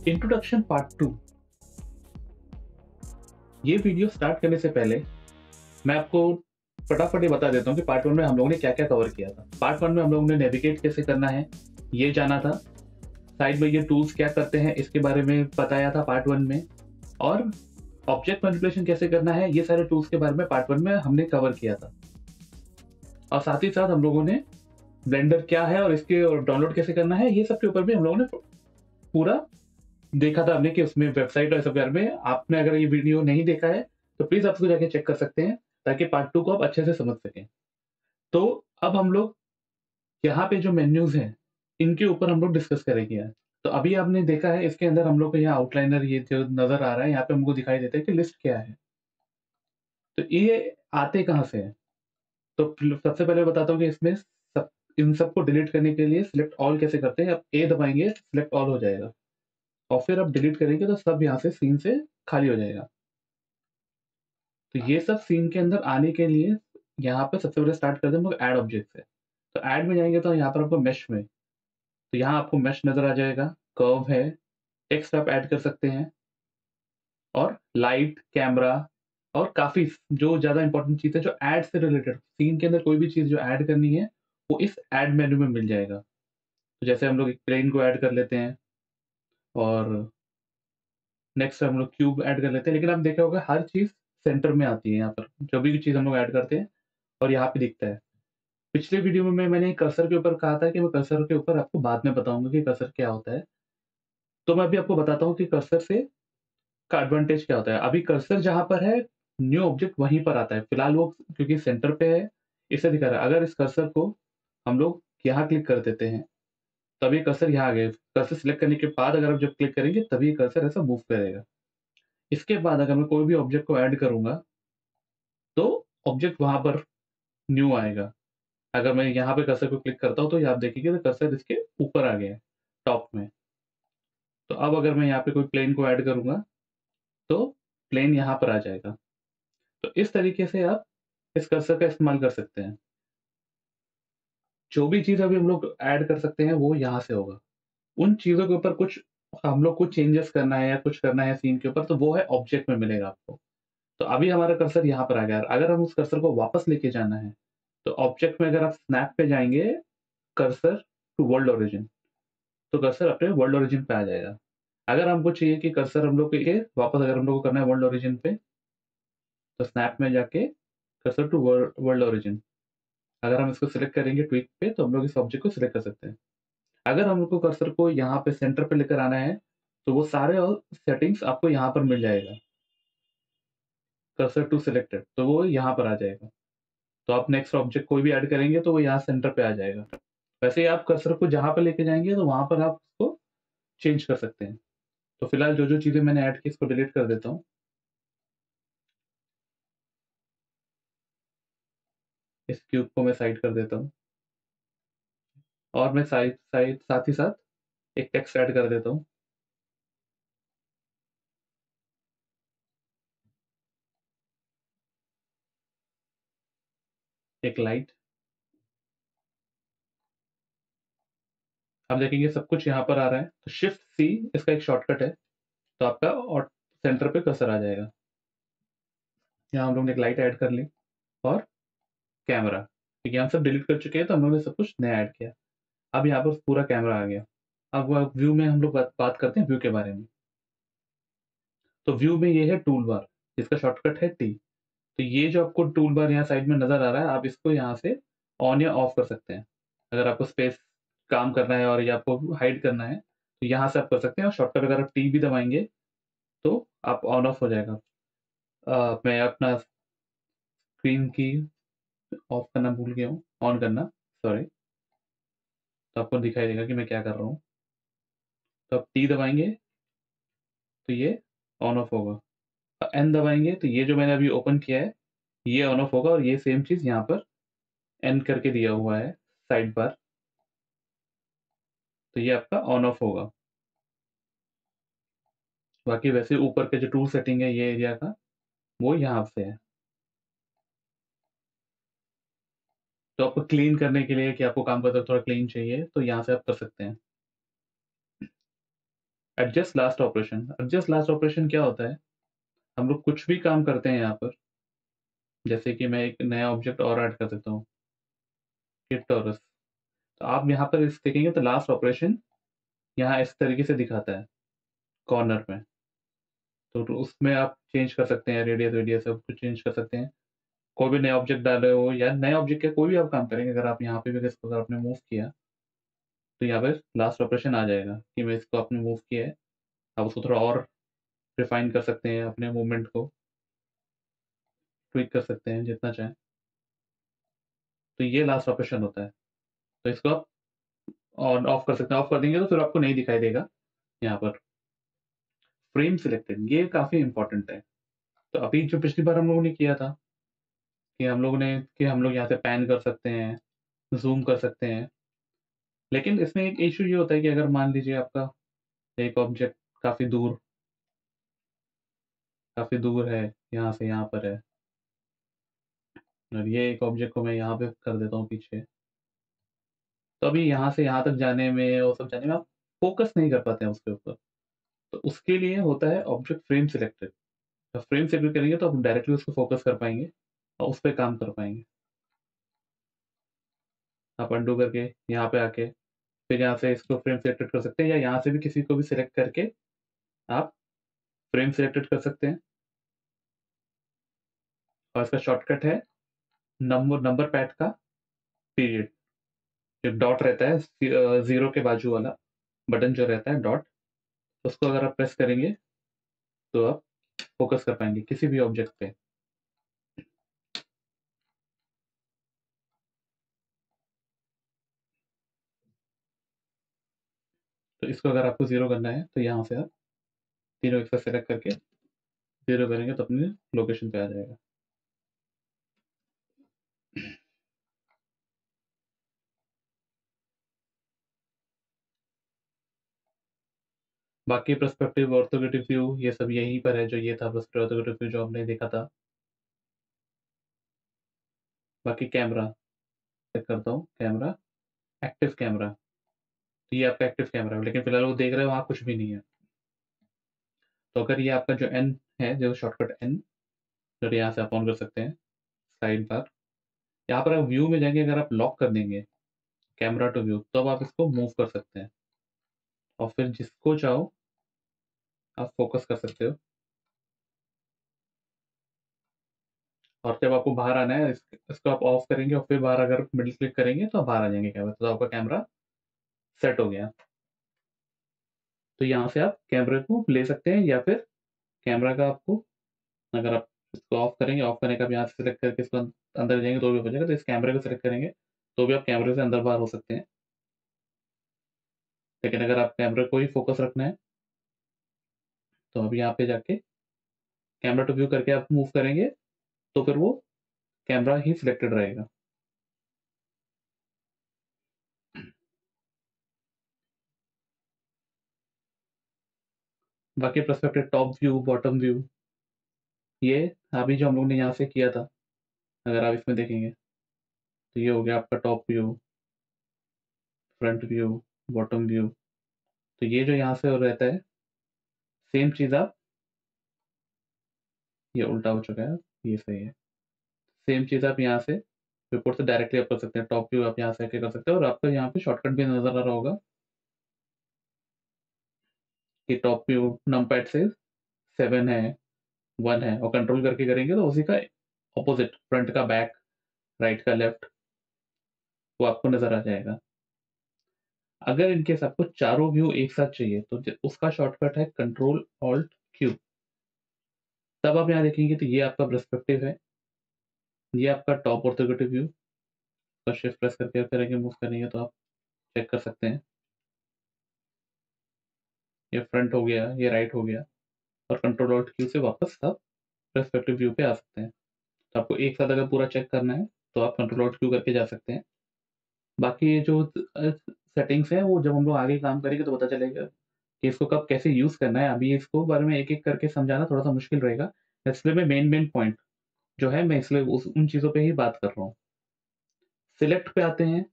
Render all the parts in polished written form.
Introduction part 2। ये video start करने से पहले मैं आपको फटाफट ये बता देता हूँ कि पार्ट 1 में हम लोगों ने क्या क्या कवर किया था। पार्ट 1 में हम लोगों ने नेविगेट कैसे करना है ये जाना था, साइड में ये टूल्स क्या करते हैं इसके बारे में बताया था पार्ट 1 में, और ऑब्जेक्ट मैनिपुलेशन कैसे करना है ये सारे टूल्स के बारे में पार्ट 1 में हमने कवर किया था। और साथ ही साथ हम लोगों ने ब्लेंडर क्या है और इसके डाउनलोड कैसे करना है ये सब के ऊपर भी हम लोगों ने पूरा देखा था हमने कि उसमें वेबसाइट और सब बारे में। आपने अगर ये वीडियो नहीं देखा है तो प्लीज आप उसको जाके चेक कर सकते हैं ताकि पार्ट 2 को आप अच्छे से समझ सकें। तो अब हम लोग यहाँ पे जो मेन्यूज हैं इनके ऊपर हम लोग डिस्कस करेंगे यार। तो अभी आपने देखा है इसके अंदर हम लोग को यहाँ आउटलाइनर ये जो नजर आ रहा है यहाँ पे हमको दिखाई देता है कि लिस्ट क्या है। तो ये आते कहाँ से है? तो सबसे पहले बताता हूँ कि इसमें सब इन सबको डिलीट करने के लिए सिलेक्ट ऑल कैसे करते हैं। आप ए दबाएंगे सिलेक्ट ऑल हो जाएगा और फिर आप डिलीट करेंगे तो सब यहाँ से सीन से खाली हो जाएगा। तो ये सब सीन के अंदर आने के लिए यहाँ पे सबसे पहले स्टार्ट करते हैं हम लोग ऐड ऑब्जेक्ट से। तो ऐड में जाएंगे तो यहाँ पर आपको मेश में, तो यहाँ आपको मेश नजर आ जाएगा, कर्व है, टेक्स्ट आप ऐड कर सकते हैं, और लाइट कैमरा, और काफी जो ज्यादा इंपॉर्टेंट चीज है जो ऐड से रिलेटेड सीन के अंदर कोई भी चीज जो ऐड करनी है वो इस ऐड मेन्यू में मिल जाएगा। तो जैसे हम लोग एक प्लेन को ऐड कर लेते हैं और नेक्स्ट हम लोग क्यूब ऐड कर लेते हैं, लेकिन आप देखा होगा हर चीज सेंटर में आती है। यहाँ पर जो भी चीज हम लोग ऐड करते हैं और यहाँ पे दिखता है। पिछले वीडियो में मैंने कर्सर के ऊपर कहा था कि मैं कर्सर के ऊपर आपको बाद में बताऊंगा कि कर्सर क्या होता है। तो मैं अभी आपको बताता हूँ कि कर्सर से का एडवांटेज क्या होता है। अभी कर्सर जहां पर है न्यू ऑब्जेक्ट वहीं पर आता है, फिलहाल वो क्योंकि सेंटर पे है इसे दिखा रहा है। अगर इस कर्सर को हम लोग यहाँ क्लिक कर देते हैं तभी कर्सर यहाँ आ गया। कर्सर सिलेक्ट करने के बाद अगर आप जब क्लिक करेंगे तभी कर्सर ऐसा मूव करेगा। इसके बाद अगर मैं कोई भी ऑब्जेक्ट को ऐड करूंगा तो ऑब्जेक्ट वहां पर न्यू आएगा। अगर मैं यहाँ पे कर्सर को क्लिक करता हूँ तो आप देखेंगे तो कर्सर इसके ऊपर आ गया है टॉप में। तो अब अगर मैं यहाँ पे कोई प्लेन को ऐड करूंगा तो प्लेन यहाँ पर आ जाएगा। तो इस तरीके से आप इस कर्सर का इस्तेमाल कर सकते हैं। जो भी चीज अभी हम लोग ऐड कर सकते हैं वो यहाँ से होगा। उन चीजों के ऊपर कुछ हम लोग कुछ चेंजेस करना है या कुछ करना है सीन के ऊपर तो वो है ऑब्जेक्ट में मिलेगा आपको। तो अभी हमारा कर्सर यहाँ पर आ गया। अगर हम उस कर्सर को वापस लेके जाना है तो ऑब्जेक्ट में अगर आप स्नैप पे जाएंगे कर्सर टू वर्ल्ड ओरिजिन तो कर्सर अपने वर्ल्ड ओरिजिन पे आ जाएगा। अगर हमको चाहिए कि कर्सर हम लोग के वापस अगर हम लोग को करना है वर्ल्ड ओरिजिन पे तो स्नैप में जाके कर्सर टू वर्ल्ड ओरिजिन, अगर हम इसको सिलेक्ट करेंगे ट्वीक पे तो हम लोग इस ऑब्जेक्ट को सिलेक्ट कर सकते हैं। अगर हम लोग को कर्सर को यहाँ पे सेंटर पे लेकर आना है तो वो सारे सेटिंग्स आपको यहाँ पर मिल जाएगा। कर्सर टू सिलेक्टेड तो वो यहाँ पर आ जाएगा। तो आप नेक्स्ट ऑब्जेक्ट कोई भी ऐड करेंगे तो वो यहाँ सेंटर पे आ जाएगा। वैसे ही आप कर्सर को जहाँ पे लेके जाएंगे तो वहां पर आप उसको चेंज कर सकते हैं। तो फिलहाल जो जो चीजें मैंने ऐड की इसको डिलीट कर देता हूँ। इस क्यूब को मैं साइड कर देता हूँ और मैं साइड साइड साथ ही साथ एक टेक्स्ट ऐड कर देता हूँ। एक लाइट। आप देखेंगे सब कुछ यहाँ पर आ रहा है तो शिफ्ट सी इसका एक शॉर्टकट है तो आपका और सेंटर पे कर्सर आ जाएगा। यहाँ हम लोग ने एक लाइट ऐड कर ली और कैमरा, क्योंकि हम सब डिलीट कर चुके हैं तो हम लोग ने सब कुछ नया ऐड किया। अब यहाँ पर पूरा कैमरा आ गया। अब व्यू में हम लोग बात करते हैं व्यू के बारे में। तो व्यू में ये है टूल बार जिसका शॉर्टकट है टी। तो ये जो आपको टूल बार यहाँ साइड में नजर आ रहा है आप इसको यहाँ से ऑन या ऑफ कर सकते हैं। अगर आपको स्पेस काम करना है और ये आपको हाइड करना है तो यहाँ से आप कर सकते हैं। और शॉर्टकट अगर आप टी भी दबाएंगे तो आप ऑन ऑफ हो जाएगा। मैं अपना स्क्रीन की ऑफ करना भूल गया हूँ, ऑन करना, सॉरी। तो आपको दिखाई देगा कि मैं क्या कर रहा हूँ। तो आप टी दबाएंगे तो ये ऑन ऑफ होगा। एन दबाएंगे तो ये जो मैंने अभी ओपन किया है ये ऑन ऑफ होगा और ये सेम चीज यहाँ पर एन करके दिया हुआ है साइड बार तो ये आपका ऑन ऑफ होगा। बाकी वैसे ऊपर के जो टूल सेटिंग है ये एरिया का वो यहाँ से है। तो आपको क्लीन करने के लिए कि आपको काम करते थोड़ा क्लीन चाहिए तो यहाँ से आप कर सकते हैं। Adjust last operation. Adjust last operation क्या होता है, हम लोग कुछ भी काम करते हैं यहाँ पर, जैसे कि मैं एक नया ऑब्जेक्ट और ऐड कर देता हूँ, किट टॉरस। तो आप यहाँ पर इस देखेंगे तो लास्ट ऑपरेशन यहाँ इस तरीके से दिखाता है कॉर्नर में। तो उसमें आप चेंज कर सकते हैं, रेडियस वेडियस सब कुछ चेंज कर सकते हैं। कोई भी नया ऑब्जेक्ट डाले हो या नए ऑब्जेक्ट के कोई भी आप काम करेंगे, अगर आप यहाँ पे भी अगर आपने मूव किया तो यहाँ पे लास्ट ऑपरेशन आ जाएगा कि मैं इसको आपने मूव किया है। आप उसको थोड़ा और रिफाइन कर सकते हैं, अपने मूवमेंट को ट्विक कर सकते हैं जितना चाहें। तो ये लास्ट ऑपरेशन होता है। तो इसको आप ऑन ऑफ कर सकते हैं। ऑफ कर देंगे तो फिर आपको नहीं दिखाई देगा यहाँ पर। फ्रेम सिलेक्टेड, ये काफ़ी इंपॉर्टेंट है। तो अभी जो पिछली बार हम लोगों ने किया था कि हम लोग यहाँ से पैन कर सकते हैं, ज़ूम कर सकते हैं। लेकिन इसमें एक इश्यू ये होता है कि अगर मान लीजिए आपका एक ऑब्जेक्ट काफ़ी दूर है, यहाँ से यहाँ पर है, और ये एक ऑब्जेक्ट को मैं यहाँ पे कर देता हूँ पीछे। तो अभी यहाँ से यहाँ तक जाने में और सब जाने में आप फ़ोकस नहीं कर पाते हैं उसके ऊपर। तो उसके लिए होता है ऑब्जेक्ट फ्रेम सिलेक्टेड। जब फ्रेम सिलेक्ट करेंगे तो आप डायरेक्टली उसको फ़ोकस कर पाएँगे और उस पे काम कर पाएँगे। आप अंडू करके यहाँ पे आके फिर यहाँ से इसको फ्रेम सिलेक्टेड कर सकते हैं, या यहाँ से भी किसी को भी सिलेक्ट करके आप फ्रेम सिलेक्टेड कर सकते हैं। और इसका शॉर्टकट है नंबर पैड का पीरियड। जो डॉट रहता है, 0 के बाजू वाला बटन जो रहता है डॉट, उसको अगर आप प्रेस करेंगे तो आप फ़ोकस कर पाएँगे किसी भी ऑब्जेक्ट पे। तो इसको अगर आपको 0 करना है तो यहाँ से आप तीनों एक साथ सेलेक्ट करके 0 करेंगे तो अपने लोकेशन पे आ जाएगा। बाकी पर्सपेक्टिव, ऑर्थोग्राफिक व्यू, ये सब यहीं पर है। जो ये था पर्सपेक्टिव ऑर्थोग्राफिक व्यू जो हमने देखा था। बाकी कैमरा चेक करता हूँ, कैमरा, एक्टिव कैमरा। तो ये आपका एक्टिव कैमरा है, लेकिन फिलहाल वो देख रहे हो वहाँ कुछ भी नहीं है। तो अगर ये आपका जो एन है, जो शॉर्टकट एन, जो यहाँ से आप ऑन कर सकते हैं साइड बार। यहाँ पर आप व्यू में जाएंगे, अगर आप लॉक कर देंगे कैमरा टू व्यू, तब आप इसको मूव कर सकते हैं और फिर जिसको चाहो आप फोकस कर सकते हो। और जब आपको बाहर आना है, इसको आप ऑफ करेंगे और फिर बाहर अगर मिडिल क्लिक करेंगे तो आप बाहर आ जाएंगे कैमरा, तो आपका कैमरा सेट हो गया। तो यहाँ से आप कैमरे को ले सकते हैं, या फिर कैमरा का आपको, अगर आप इसको ऑफ करेंगे, ऑफ करने का आप यहाँ से सिलेक्ट करके इसको अंदर जाएंगे तो भी हो जाएगा। तो इस कैमरे को सिलेक्ट करेंगे तो भी आप कैमरे से अंदर बाहर हो सकते हैं। लेकिन अगर आप कैमरे को ही फोकस रखना है तो अब यहाँ पे जाके कैमरा टू व्यू करके आप मूव करेंगे तो फिर वो कैमरा ही सिलेक्टेड रहेगा। बाकी perspective, top view, bottom view, ये अभी जो हम लोग ने यहाँ से किया था, अगर आप इसमें देखेंगे तो ये हो गया आपका top view, front view, bottom view. तो ये जो यहाँ से रहता है, सेम चीज़ आप, ये उल्टा हो चुका है, ये सही है। सेम चीज़ आप यहाँ से रिपोर्ट से डायरेक्टली आप कर सकते हैं। टॉप व्यू आप यहाँ से आके कर सकते हैं, और आपको यहाँ पे शॉर्टकट भी नजर आ रहा होगा कि टॉप व्यू नमपैड से 7 है, 1 है, और कंट्रोल करके करेंगे तो उसी का ऑपोजिट, फ्रंट का बैक, राइट का लेफ्ट, वो आपको नजर आ जाएगा। अगर इनकेस आपको चारों व्यू एक साथ चाहिए तो उसका शॉर्टकट है कंट्रोल ऑल्ट क्यू। तब आप यहाँ देखेंगे तो ये आपका पर्सपेक्टिव है, ये आपका टॉप ऑर्थोग्राफिक व्यू। तो शिफ्ट प्रेस करके करेंगे, मूव करेंगे तो आप चेक कर सकते हैं, ये फ्रंट हो गया, ये राइट हो गया। और कंट्रोल ऑल्ट क्यू से वापस आप पर्सपेक्टिव व्यू पे आ सकते हैं। तो आपको एक साथ अगर पूरा चेक करना है तो आप कंट्रोल ऑल्ट क्यू करके जा सकते हैं। बाकी ये जो सेटिंग्स हैं, वो जब हम लोग आगे काम करेंगे तो पता चलेगा कि इसको कब कैसे यूज़ करना है। अभी इसको बारे में एक-एक करके समझाना थोड़ा-सा मुश्किल रहेगा। इसलिए मैं मेन पॉइंट जो है, मैं इसलिए उन चीज़ों पे ही बात कर रहा हूँ। सिलेक्ट पे आते हैं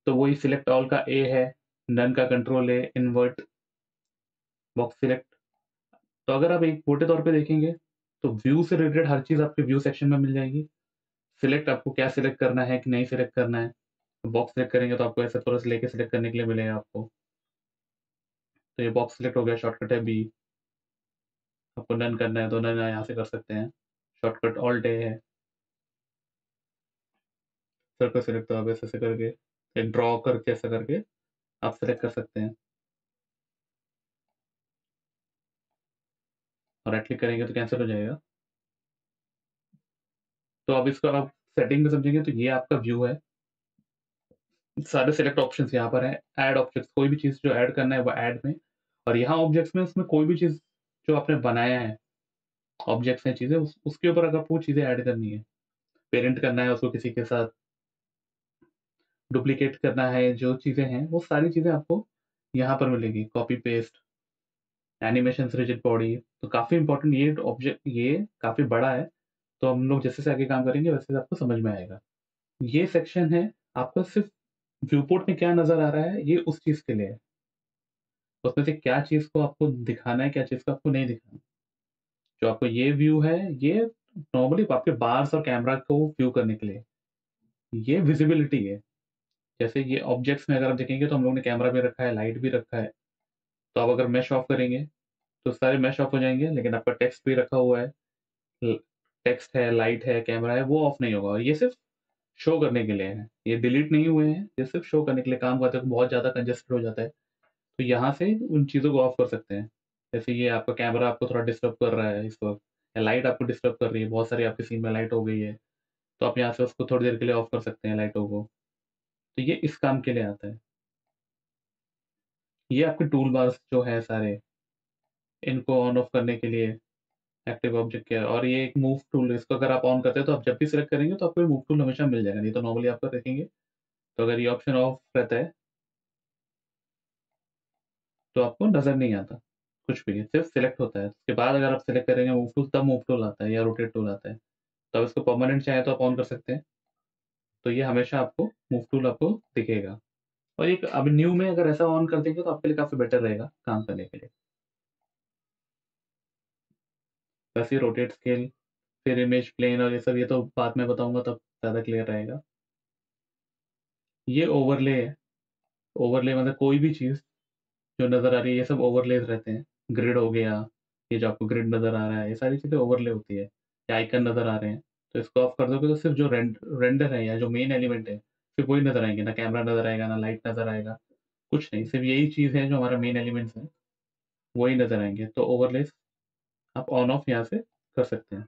तो वही सिलेक्ट ऑल का ए है, नन का कंट्रोल है, इन्वर्ट बॉक्स सिलेक्ट। तो अगर आप एक मोटे तौर पे देखेंगे तो व्यू से रिलेटेड हर चीज़ आपके व्यू सेक्शन में मिल जाएगी। सिलेक्ट आपको क्या सिलेक्ट करना है कि नहीं सिलेक्ट करना है, बॉक्स सिलेक्ट करेंगे तो आपको ऐसे थोड़ा सा लेके सिलेक्ट करने के लिए मिलेगा आपको। तो ये बॉक्स सिलेक्ट हो गया, शॉर्टकट है बी। आपको डन करना है तो डन यहाँ से कर सकते हैं। शॉर्टकट ऑल्ट ए है। सर्कल सिलेक्ट तो आप ऐसे करके एक ड्रॉ करके ऐसा करके आप सिलेक्ट कर सकते हैं, और राइट क्लिक करेंगे तो कैंसिल हो जाएगा। तो अब इसको आप सेटिंग में समझेंगे तो ये आपका व्यू है। सारे सिलेक्ट ऑप्शंस यहाँ पर है। ऐड ऑब्जेक्ट्स, कोई भी चीज़ जो ऐड करना है वो ऐड में, और यहाँ ऑब्जेक्ट्स में उसमें कोई भी चीज़ जो आपने बनाया है, ऑब्जेक्ट्स हैं चीज़ें, उसके ऊपर अगर आपको चीज़ें ऐड करनी है, पेरेंट करना है उसको किसी के साथ, डुप्लीकेट करना है, जो चीज़ें हैं वो सारी चीज़ें आपको यहाँ पर मिलेगी। Copy paste, animation rigid body, तो काफ़ी इंपॉर्टेंट ये ऑब्जेक्ट, ये काफ़ी बड़ा है। तो हम लोग जैसे से आगे काम करेंगे वैसे आपको समझ में आएगा। ये सेक्शन है आपका सिर्फ व्यू पोर्ट में क्या नज़र आ रहा है ये उस चीज़ के लिए है। उसमें से क्या चीज़ को आपको दिखाना है, क्या चीज़ को आपको नहीं दिखाना। जो आपको ये व्यू है, ये नॉर्मली आपके बार्स और कैमरा को व्यू करने के लिए, ये विजिबिलिटी है। जैसे ये ऑब्जेक्ट्स में अगर आप देखेंगे तो हम लोगों ने कैमरा भी रखा है, लाइट भी रखा है। तो आप अगर मेश ऑफ करेंगे तो सारे मेश ऑफ हो जाएंगे, लेकिन आपका टेक्स्ट भी रखा हुआ है, टेक्स्ट है, लाइट है, कैमरा है, वो ऑफ नहीं होगा। और ये सिर्फ शो करने के लिए है, ये डिलीट नहीं हुए हैं, ये सिर्फ शो करने के लिए काम करते हैं। बहुत ज़्यादा कंजेस्टेड हो जाता है तो यहाँ से उन चीज़ों को ऑफ कर सकते हैं। जैसे ये आपका कैमरा आपको थोड़ा डिस्टर्ब कर रहा है इस वक्त, या लाइट आपको डिस्टर्ब कर रही है, बहुत सारी आपके सीन में लाइट हो गई है, तो आप यहाँ से उसको थोड़ी देर के लिए ऑफ कर सकते हैं लाइटों को। तो ये इस काम के लिए आता है। ये आपके टूल बार्स जो है सारे, इनको ऑन ऑफ करने के लिए एक्टिव ऑब्जेक्ट के, और ये एक मूव टूल है, इसको अगर आप ऑन करते हैं तो आप जब भी सिलेक्ट करेंगे तो आपको ये मूव टूल हमेशा मिल जाएगा, नहीं तो नॉर्मली आपको देखेंगे तो अगर ये ऑप्शन ऑफ रहता है तो आपको नज़र नहीं आता कुछ भी, सिर्फ सिलेक्ट होता है। उसके बाद अगर आप सिलेक्ट करेंगे मूव टूल, तब मूव टूल आता है या रोटेट टूल आता है। तो अब इसको परमानेंट चाहे तो आप ऑन कर सकते हैं, तो ये हमेशा आपको मूव टूल आपको दिखेगा। और एक अब न्यू में अगर ऐसा ऑन कर देंगे तो आपके लिए काफ़ी बेटर रहेगा काम करने के लिए। वैसे रोटेट स्केल, फिर इमेज प्लेन और ये सब, ये तो बाद में बताऊंगा तब ज़्यादा क्लियर रहेगा। ये ओवरले है। ओवरले मतलब कोई भी चीज़ जो नज़र आ रही है, ये सब ओवरलेज रहते हैं। ग्रिड हो गया, ये जो आपको ग्रिड नज़र आ रहा है, ये सारी चीज़ें ओवरले होती है। या आइकन नज़र आ रहे हैं, तो इसको ऑफ कर दोगे तो सिर्फ जो रेंडर है या जो मेन एलिमेंट है सिर्फ वही नज़र आएंगे, ना कैमरा नज़र आएगा, ना लाइट नज़र आएगा, कुछ नहीं। सिर्फ यही चीज़ है जो हमारा मेन एलिमेंट्स है, वही नज़र आएंगे। तो ओवरलेस आप ऑन ऑफ यहाँ से कर सकते हैं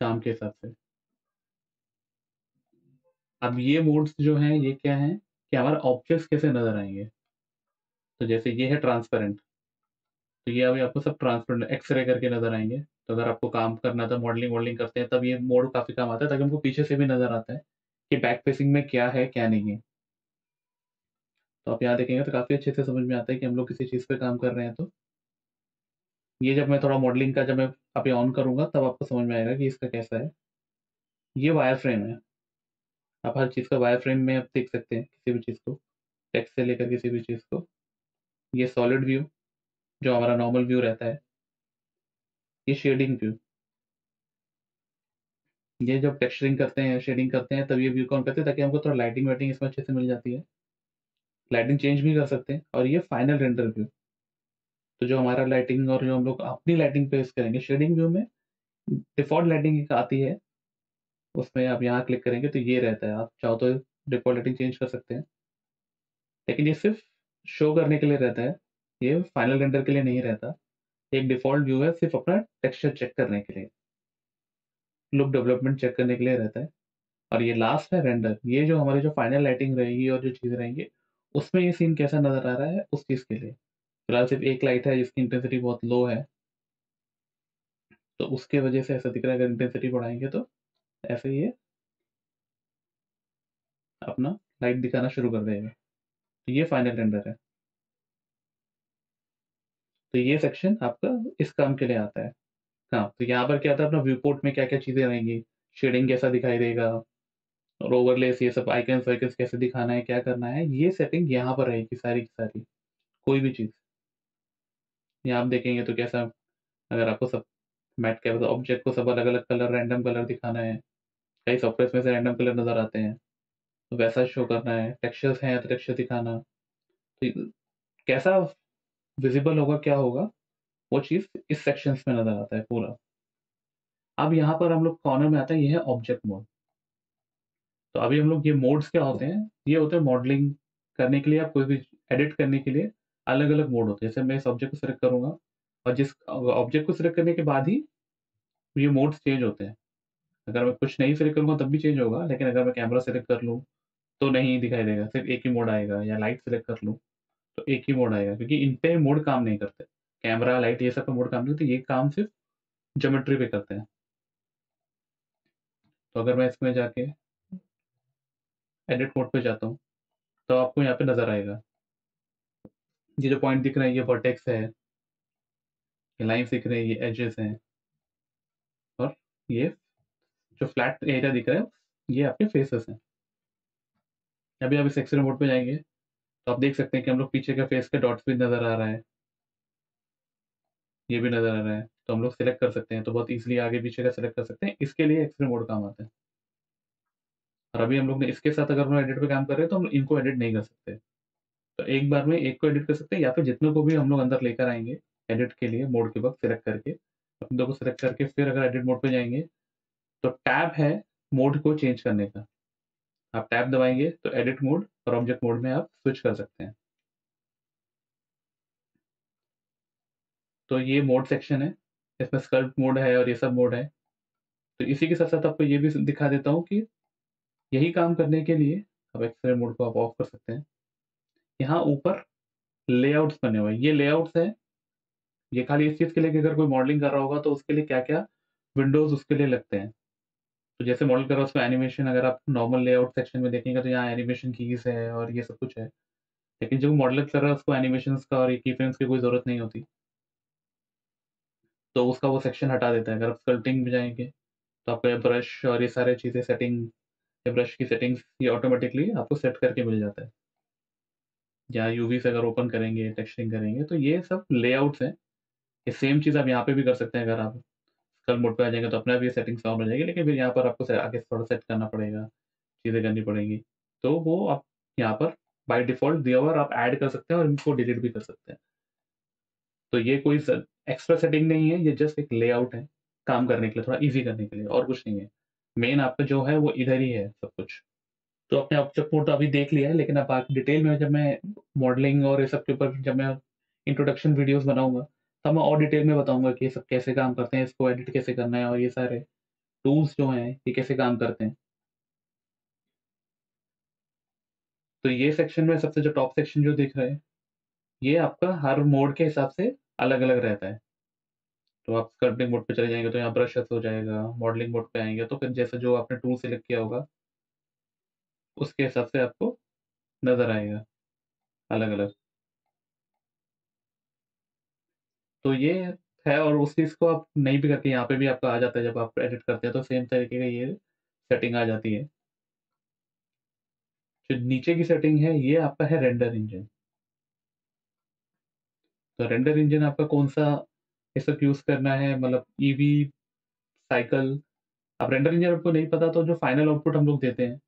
काम के हिसाब से। अब ये मोड्स जो हैं ये क्या हैं कि हमारे ऑब्जेक्ट्स कैसे नज़र आएंगे। तो जैसे ये है ट्रांसपेरेंट, तो ये अभी आपको सब ट्रांसपेरेंट एक्सरे करके नज़र आएंगे। तो अगर आपको काम करना था, मॉडलिंग वॉडलिंग करते हैं, तब ये मोड काफ़ी काम आता है, ताकि हमको पीछे से भी नज़र आता है कि बैक फेसिंग में क्या है क्या नहीं है। तो आप यहाँ देखेंगे तो काफ़ी अच्छे से समझ में आता है कि हम लोग किसी चीज़ पे काम कर रहे हैं। तो ये जब मैं थोड़ा मॉडलिंग का, जब मैं अभी ऑन करूँगा तब आपको समझ में आएगा कि इसका कैसा है। ये वायर फ्रेम है। आप हर चीज़ का वायर फ्रेम में आप देख सकते हैं, किसी भी चीज़ को, टेक्स्ट से लेकर किसी भी चीज़ को। ये सॉलिड व्यू जो हमारा नॉर्मल व्यू रहता है। ये शेडिंग व्यू, ये जब टेक्सचरिंग करते हैं, शेडिंग करते हैं, तब ये व्यू कौन करते हैं, ताकि हमको थोड़ा लाइटिंग वाइटिंग इसमें अच्छे से मिल जाती है। लाइटिंग चेंज भी कर सकते हैं। और ये फाइनल रेंडर व्यू, तो जो हमारा लाइटिंग और जो हम लोग अपनी लाइटिंग पेश करेंगे शेडिंग व्यू में, डिफ़ॉल्ट लाइटिंग एक आती है, उसमें आप यहाँ क्लिक करेंगे तो ये रहता है। आप चाहो तो डिफ़ॉल्ट लाइटिंग चेंज कर सकते हैं, लेकिन ये सिर्फ शो करने के लिए रहता है, ये फाइनल रेंडर के लिए नहीं रहता। एक डिफ़ॉल्ट व्यू है सिर्फ अपना टेक्सचर चेक करने के लिए, लुक डेवलपमेंट चेक करने के लिए रहता है। और ये लास्ट है रेंडर, ये जो हमारी जो फाइनल लाइटिंग रहेगी और जो चीज़ें रहेंगी, उसमें ये सीन कैसा नज़र आ रहा है उस चीज़ के लिए। फिलहाल सिर्फ एक लाइट है जिसकी इंटेंसिटी बहुत लो है, तो उसके वजह से ऐसा दिख रहा है। अगर इंटेंसिटी बढ़ाएंगे तो ऐसे ये अपना लाइट दिखाना शुरू कर देगा। तो ये फाइनल रेंडर है। तो ये सेक्शन आपका इस काम के लिए आता है। हाँ, तो यहाँ पर क्या आता है, अपना व्यू पोर्ट में क्या क्या चीज़ें रहेंगी, शेडिंग कैसा दिखाई देगा, और ओवरलेस, ये सब आइकन्स वाइकन्स कैसे दिखाना है, क्या करना है, ये सेटिंग यहाँ पर रहेगी सारी की सारी, कोई भी चीज़। यहाँ आप देखेंगे तो कैसा, अगर आपको सब मैट के ऑब्जेक्ट को सब अलग अलग कलर, रैंडम कलर दिखाना है, कई सॉफ्टवेयर में से रैंडम कलर नज़र आते हैं, तो वैसा शो करना है। टेक्सचर्स हैं तो टेक्सचर दिखाना, तो कैसा विजिबल होगा, क्या होगा, वो चीज़ इस सेक्शंस में नज़र आता है पूरा। अब यहाँ पर हम लोग कॉर्नर में आता है, ये है ऑब्जेक्ट मोड। तो अभी हम लोग, ये मोड्स क्या होते हैं, ये होते हैं मॉडलिंग करने के लिए, आप कोई भी एडिट करने के लिए अलग अलग मोड होते हैं। जैसे मैं इस ऑब्जेक्ट को सिलेक्ट करूंगा, और जिस ऑब्जेक्ट को सिलेक्ट करने के बाद ही ये मोड्स चेंज होते हैं। अगर मैं कुछ नहीं सिलेक्ट करूंगा तब भी चेंज होगा, लेकिन अगर मैं कैमरा सिलेक्ट कर लूँ तो नहीं दिखाई देगा, सिर्फ एक ही मोड आएगा। या लाइट सिलेक्ट कर लूँ तो एक ही मोड आएगा, क्योंकि इन पे मोड काम नहीं करते। कैमरा, लाइट, ये सब पे मोड काम नहीं करते, ये काम सिर्फ ज्योमेट्री पे करते हैं। तो अगर मैं इसमें जाके एडिट मोड पे जाता हूँ तो आपको यहाँ पे नज़र आएगा, ये जो पॉइंट दिख रहे हैं ये वर्टेक्स है, ये लाइन्स दिख रहे हैं ये एजेस हैं, और ये जो फ्लैट एरिया दिख रहा है ये आपके फेसेस हैं। अभी आप इस एक्सरे मोड पे जाएंगे तो आप देख सकते हैं कि हम लोग पीछे के फेस के डॉट्स भी नज़र आ रहा है, ये भी नज़र आ रहा है। तो हम लोग सिलेक्ट कर सकते हैं, तो बहुत ईजिली आगे पीछे का सिलेक्ट कर सकते हैं। इसके लिए एक्सरे मोड काम आता है। और अभी हम लोग ने इसके साथ, अगर हम एडिट पे काम कर रहे हैं तो हम इनको एडिट नहीं कर सकते। तो एक बार में एक को एडिट कर सकते हैं, या फिर जितने को भी हम लोग अंदर लेकर आएंगे एडिट के लिए मोड के वक्त सिलेक्ट करके, अपने दो को सिलेक्ट करके फिर अगर एडिट मोड पे जाएंगे तो टैब है मोड को चेंज करने का। आप टैब दबाएंगे तो एडिट मोड और ऑब्जेक्ट मोड में आप स्विच कर सकते हैं। तो ये मोड सेक्शन है, इसमें स्कल्प्ट मोड है और ये सब मोड है। तो इसी के साथ साथ आपको ये भी दिखा देता हूँ कि यही काम करने के लिए आप एक्सरे मोड को आप ऑफ कर सकते हैं। यहाँ ऊपर लेआउट्स बने हुए हैं, ये लेआउट्स है, ये खाली इस चीज़ के लिए कि अगर कोई मॉडलिंग कर रहा होगा तो उसके लिए क्या क्या विंडोज उसके लिए लगते हैं। तो जैसे मॉडल कर रहा है उसमें एनिमेशन, अगर आप नॉर्मल लेआउट सेक्शन में देखेंगे तो यहाँ एनिमेशन कीज है और ये सब कुछ है। लेकिन जो मॉडल कर रहा है उसको एनिमेशन का और की फ्रेम्स की कोई ज़रूरत नहीं होती, तो उसका वो सेक्शन हटा देता है। अगर आप स्कल्पटिंग में जाएंगे तो आपको ये ब्रश और ये सारे चीज़ें सेटिंग, ये ब्रश की सेटिंग्स ये ऑटोमेटिकली आपको सेट करके मिल जाता है। या यूवी से अगर ओपन करेंगे, टेक्सचरिंग करेंगे, तो ये सब लेआउट्स हैं। ये सेम चीज़ आप यहाँ पे भी कर सकते हैं। अगर आप स्कल मोड पे आ जाएंगे तो अपने आप ये सेटिंग्स ऑन हो जाएगी, लेकिन फिर यहाँ पर आपको आगे थोड़ा सेट करना पड़ेगा, चीज़ें करनी पड़ेंगी। तो वो आप यहाँ पर बाय डिफ़ॉल्ट दिया हुआ, और आप ऐड कर सकते हैं और इनको डिलीट भी कर सकते हैं। तो ये कोई एक्स्ट्रा सेटिंग नहीं है, ये जस्ट एक लेआउट है काम करने के लिए, थोड़ा ईज़ी करने के लिए, और कुछ नहीं है। मेन आपका जो है वो इधर ही है सब कुछ। तो आपने ऑब्जेक्ट मोड तो अभी देख लिया है, लेकिन अब बाकी डिटेल में जब मैं मॉडलिंग और ये सब के ऊपर जब मैं इंट्रोडक्शन वीडियोज़ बनाऊँगा, तब मैं और डिटेल में बताऊँगा कि ये सब कैसे काम करते हैं, इसको एडिट कैसे करना है, और ये सारे टूल्स जो हैं ये कैसे काम करते हैं। तो ये सेक्शन में सबसे जो टॉप सेक्शन जो दिख रहा है, ये आपका हर मोड के हिसाब से अलग-अलग रहता है। तो आप स्कल्पटिंग मोड पे चले जाएँगे तो यहाँ ब्रशेस हो जाएगा, मॉडलिंग मोड पे आएँगे तो फिर जैसे जो आपने टूल सेलेक्ट किया होगा, उसके हिसाब से आपको नज़र आएगा अलग-अलग। तो ये है, और उस चीज़ को आप नहीं भी करके यहाँ पे भी आपका आ जाता है, जब आप एडिट करते हैं तो सेम तरीके का ये सेटिंग आ जाती है। जो नीचे की सेटिंग है ये आपका है रेंडर इंजन। तो रेंडर इंजन आपका कौन-सा ये सब यूज़ करना है, मतलब ईवी, साइकिल। अब रेंडर इंजन आपको नहीं पता तो जो फाइनल आउटपुट हम लोग देते हैं,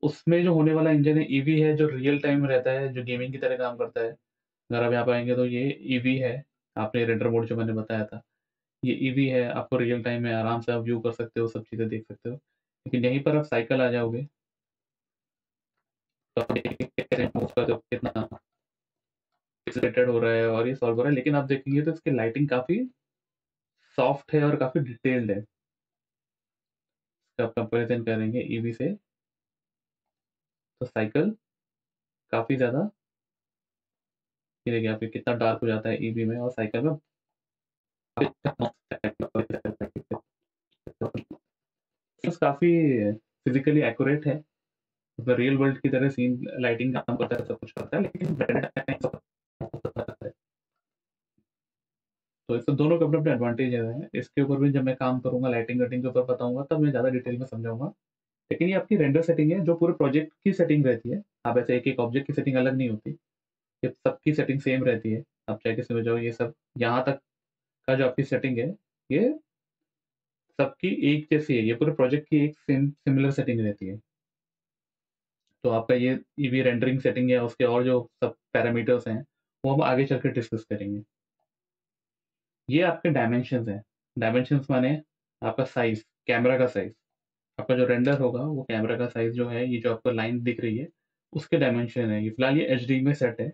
उसमें जो होने वाला इंजन है ईवी है, जो रियल टाइम रहता है, जो गेमिंग की तरह काम करता है। अगर आप यहाँ पे आएँगे तो ये ईवी है, आपने रेंडर मोड जो मैंने बताया था, ये ईवी है, आपको रियल टाइम में आराम से आप व्यू कर सकते हो, सब चीज़ें देख सकते हो। लेकिन यहीं पर आप साइकिल आ जाओगे तो आप देखेंगे कैसे मूव कर रहे हो, कितना पिक्सेलेटेड हो रहा है और ये सॉल्व हो रहा है। लेकिन आप देखेंगे तो इसकी लाइटिंग काफ़ी सॉफ्ट है और काफ़ी डिटेल्ड है। इसका आप कंपैरिज़न करेंगे ईवी से, तो साइकिल काफ़ी ज़्यादा, ये देखिए आप, ये कितना डार्क हो जाता है ईवी में, और साइकिल में काफ़ी फिज़िकली एक्यूरेट है। मतलब रियल वर्ल्ड की तरह सीन, लाइटिंग काम करता है, सब कुछ करता है, लेकिन तो इससे दोनों के अपने-अपने एडवांटेजेज़ हैं। इसके ऊपर भी जब मैं काम करूँगा, लाइटिंग वाइटिंग के ऊपर बताऊँगा, तब मैं ज़्यादा डिटेल में समझाऊँगा। लेकिन ये आपकी रेंडर सेटिंग है, जो पूरे प्रोजेक्ट की सेटिंग रहती है। आप ऐसे एक-एक ऑब्जेक्ट की सेटिंग अलग नहीं होती। ये सबकी सेटिंग सेम रहती है। आप चाहे किसी में जाओ, ये सब यहाँ तक का जो आपकी सेटिंग है, ये सबकी एक जैसी है, ये पूरे प्रोजेक्ट की एक सिमिलर सेटिंग रहती है। तो आपका ये ईवी रेंडरिंग सेटिंग है, उसके और जो सब पैरामीटर्स हैं वो हम आगे चल के डिस्कस करेंगे। ये आपके डायमेंशंस हैं। डायमेंशंस माने आपका साइज, कैमरा का साइज। आपका जो रेंडर होगा वो कैमरा का साइज जो है, ये जो आपको लाइन दिख रही है उसके डायमेंशन है। ये फिलहाल ये एचडी में सेट है,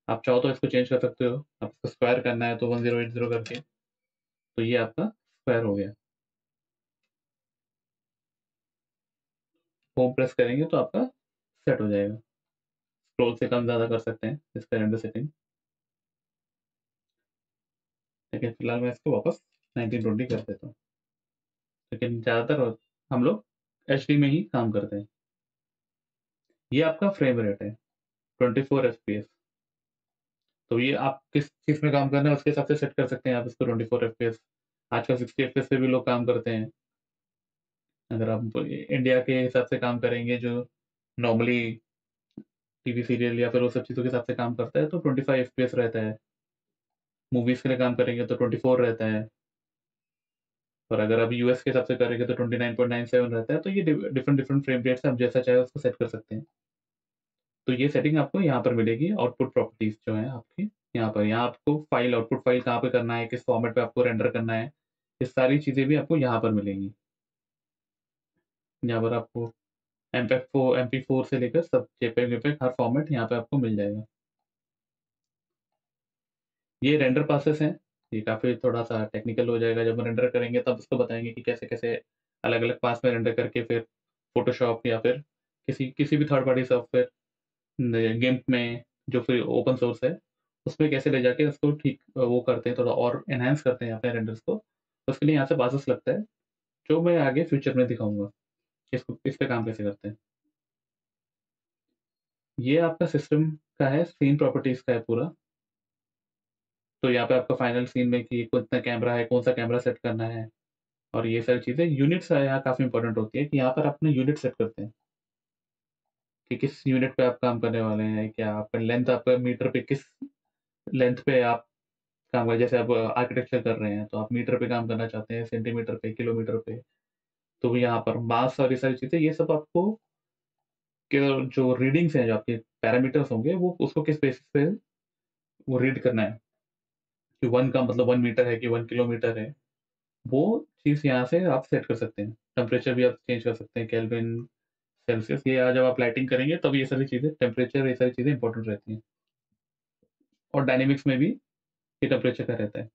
आप चाहो तो इसको चेंज कर सकते हो। आप इसको स्क्वायर करना है तो 1080 करके, तो ये आपका स्क्वायर हो गया। होम प्रेस करेंगे तो आपका सेट हो जाएगा। स्क्रोल से कम ज़्यादा कर सकते हैं इसका रेंडर सेटिंग, लेकिन फिलहाल मैं इसको वापस 1920 कर देता हूँ। लेकिन ज़्यादातर हम लोग एचडी में ही काम करते हैं। ये आपका फ्रेम रेट है 24 FPS। तो ये आप किस चीज़ में काम करना है उसके हिसाब से सेट कर सकते हैं आप इसको 24 FPS। आजकल 60 FPS पे भी लोग काम करते हैं। अगर आप इंडिया के हिसाब से काम करेंगे, जो नॉर्मली टीवी सीरियल या फिर वो सब चीज़ों के हिसाब से काम करता है, तो 25 FPS रहता है। मूवीज़ के लिए काम करेंगे तो 24 रहता है। और अगर आप यूएस के हिसाब से करेंगे तो 29.97 रहता है। तो ये डिफरेंट डिफरेंट फ्रेम रेट्स आप जैसा चाहे उसको सेट कर सकते हैं। तो ये सेटिंग आपको यहाँ पर मिलेगी, आउटपुट प्रॉपर्टीज जो है आपकी यहाँ पर। यहाँ आपको फाइल, आउटपुट फाइल कहाँ पे करना है, किस फॉर्मेट पे आपको रेंडर करना है, ये सारी चीज़ें भी आपको यहाँ पर मिलेंगी। यहाँ पर आपको MP4 से लेकर सब JPEG वेपेग हर फॉर्मेट यहाँ पे आपको मिल जाएगा। ये रेंडर प्रोसेस है, ये काफ़ी थोड़ा सा टेक्निकल हो जाएगा। जब रेंडर करेंगे तब उसको बताएंगे कि कैसे कैसे अलग अलग पास में रेंडर करके फिर फोटोशॉप या फिर किसी किसी भी थर्ड पार्टी सॉफ्टवेयर गेम में जो फिर ओपन सोर्स है उसमें कैसे ले जाके उसको ठीक वो करते हैं, थोड़ा और एनहांस करते हैं अपने रेंडर्स को। तो उसके लिए यहाँ से प्रोसेस लगता है, जो मैं आगे फ्यूचर में दिखाऊंगा इसको, इस पे काम कैसे करते हैं। ये आपका सिस्टम का है, सीन प्रॉपर्टीज का है पूरा। तो यहाँ पे आपका फाइनल सीन में कि कितना कैमरा है, कौन सा कैमरा सेट करना है, और ये सारी चीज़ें। यूनिट्स यहाँ काफ़ी इंपॉर्टेंट होती है कि यहाँ पर अपने यूनिट सेट करते हैं कि किस यूनिट पे आप काम करने वाले हैं। क्या आपका लेंथ, आपका मीटर पे किस लेंथ पे आप काम कर, जैसे आप आर्किटेक्चर कर रहे हैं तो आप मीटर पे काम करना चाहते हैं, सेंटीमीटर पे, किलोमीटर पे। तो यहाँ पर मास और ये सारी चीज़ें, ये सब आपको जो रीडिंग्स हैं, जो आपके पैरामीटर्स होंगे, वो उसको किस बेसिस पे वो रीड करना है कि 1 का मतलब 1 मीटर है कि 1 किलोमीटर है। वो चीज़ यहाँ से आप सेट कर सकते हैं। टेम्परेचर भी आप चेंज कर सकते हैं, केल्विन, सेल्सियस। ये जब आप लाइटिंग करेंगे तब ये सारी चीज़ें, टेम्परेचर, ये सारी चीज़ें इंपॉर्टेंट रहती हैं। और डायनेमिक्स में भी ये टेम्परेचर का रहता है,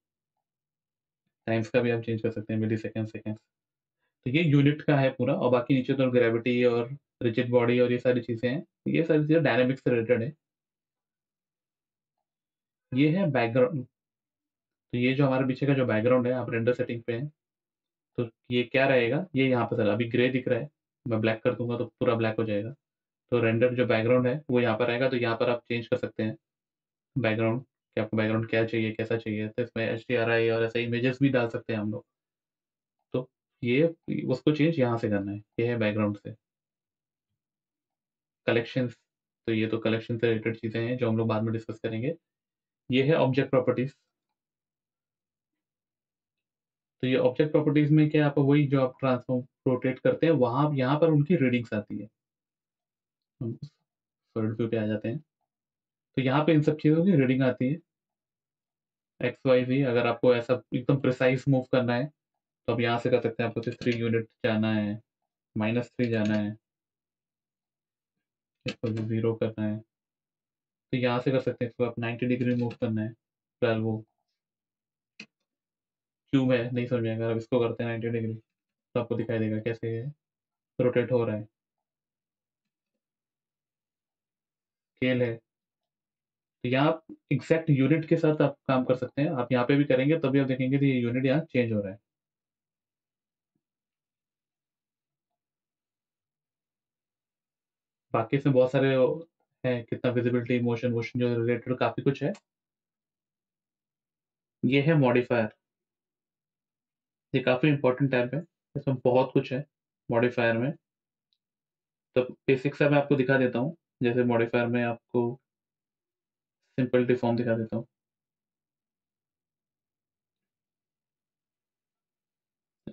टाइम्स का भी आप चेंज कर सकते हैं, मिली सेकेंड, सेकेंड्स। तो ये यूनिट का है पूरा। और बाकी नीचे तो ग्रेविटी और रिजिड बॉडी और ये सारी चीज़ें हैं। ये सारी चीज़ें डायनेमिक्स से रिलेटेड है। ये है बैकग्राउंड। तो ये जो हमारे पीछे का जो बैकग्राउंड है, आप रेंडर सेटिंग पे हैं, तो ये क्या रहेगा, ये यहाँ पे चला, अभी ग्रे दिख रहा है, मैं ब्लैक कर दूंगा तो पूरा ब्लैक हो जाएगा। तो रेंडर जो बैकग्राउंड है वो यहाँ पर आएगा। तो यहाँ पर आप चेंज कर सकते हैं बैकग्राउंड, कि आपको बैकग्राउंड क्या चाहिए, कैसा चाहिए। तो इसमें HDRI और ऐसे इमेजेस भी डाल सकते हैं हम लोग। तो ये उसको चेंज यहाँ से करना है, ये है बैकग्राउंड से। कलेक्शंस, तो ये तो कलेक्शन से रिलेटेड चीज़ें हैं जो हम लोग बाद में डिस्कस करेंगे। ये है ऑब्जेक्ट प्रॉपर्टीज। तो ये ऑब्जेक्ट प्रॉपर्टीज में क्या, आप वही जो आप ट्रांसफॉर्म रोटेट करते हैं वहाँ यहाँ पर उनकी रीडिंग्स आती है। हम सॉलिड व्यू पे आ जाते हैं, तो यहाँ पे इन सब चीज़ों की रीडिंग आती है, XYZ। अगर आपको ऐसा एकदम प्रिसाइज मूव करना है तो आप यहाँ से कर सकते हैं। आपको 3 यूनिट जाना है, -3 जाना है, इसको 0 करना है, तो यहाँ से कर सकते हैं। इसको आप 90 डिग्री मूव करना है, फिलहाल वो क्यों है नहीं समझ में आएगा। अब इसको करते हैं 90 डिग्री, तो आपको दिखाई देगा कैसे ये रोटेट हो रहा है। स्केल है, तो यहाँ आप एग्जैक्ट यूनिट के साथ आप काम कर सकते हैं। आप यहाँ पे भी करेंगे तभी आप देखेंगे कि ये यूनिट यहाँ चेंज हो रहा है। बाकी इसमें बहुत सारे हैं, कितना विजिबिलिटी, मोशन वोशन जो रिलेटेड काफ़ी कुछ है। ये है मॉडिफायर। ये काफ़ी इंपॉर्टेंट टैब है, इसमें बहुत कुछ है मॉडिफायर में। तो बेसिक सा मैं आपको दिखा देता हूँ। जैसे मॉडिफायर में आपको सिंपल डिफॉर्म दिखा देता हूँ।